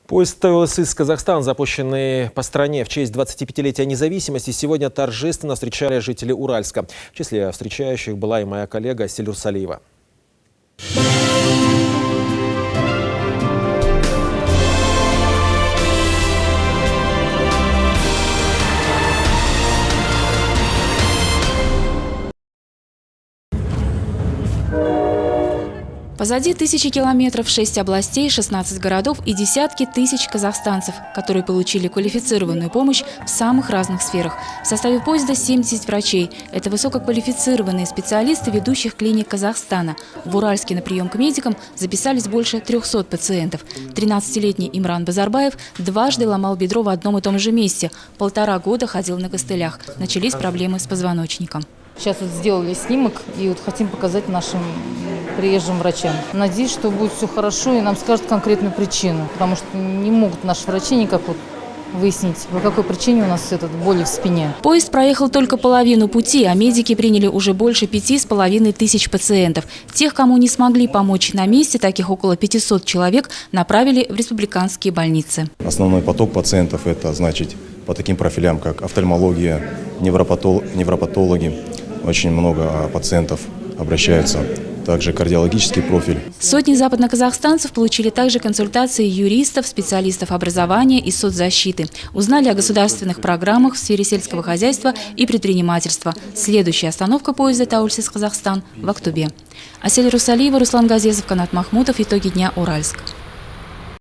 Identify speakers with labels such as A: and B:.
A: Поезд ТОС из Казахстана, запущенный по стране в честь 25-летия независимости, сегодня торжественно встречали жители Уральска. В числе встречающих была и моя коллега Асель Русалиева.
B: Позади тысячи километров, 6 областей, 16 городов и десятки тысяч казахстанцев, которые получили квалифицированную помощь в самых разных сферах. В составе поезда 70 врачей. Это высококвалифицированные специалисты ведущих клиник Казахстана. В Уральске на прием к медикам записались больше 300 пациентов. 13-летний Имран Базарбаев дважды ломал бедро в одном и том же месте. 1,5 года ходил на костылях. Начались проблемы с позвоночником.
C: Сейчас вот сделали снимок и вот хотим показать нашим приезжим врачам. Надеюсь, что будет все хорошо и нам скажут конкретную причину, потому что не могут наши врачи никак вот выяснить, по какой причине у нас этот боли в спине.
B: Поезд проехал только половину пути, а медики приняли уже больше 5500 пациентов. Тех, кому не смогли помочь на месте, таких около 500 человек, направили в республиканские больницы.
D: Основной поток пациентов – это, значит, по таким профилям, как офтальмология, невропатологи. Очень много пациентов обращаются. Также кардиологический профиль.
B: Сотни западноказахстанцев получили также консультации юристов, специалистов образования и соцзащиты. Узнали о государственных программах в сфере сельского хозяйства и предпринимательства. Следующая остановка поезда Таульсис Казахстан в Актубе. Асель Русалиева, Руслан Газезов, Канат Махмутов. Итоги дня. Уральск.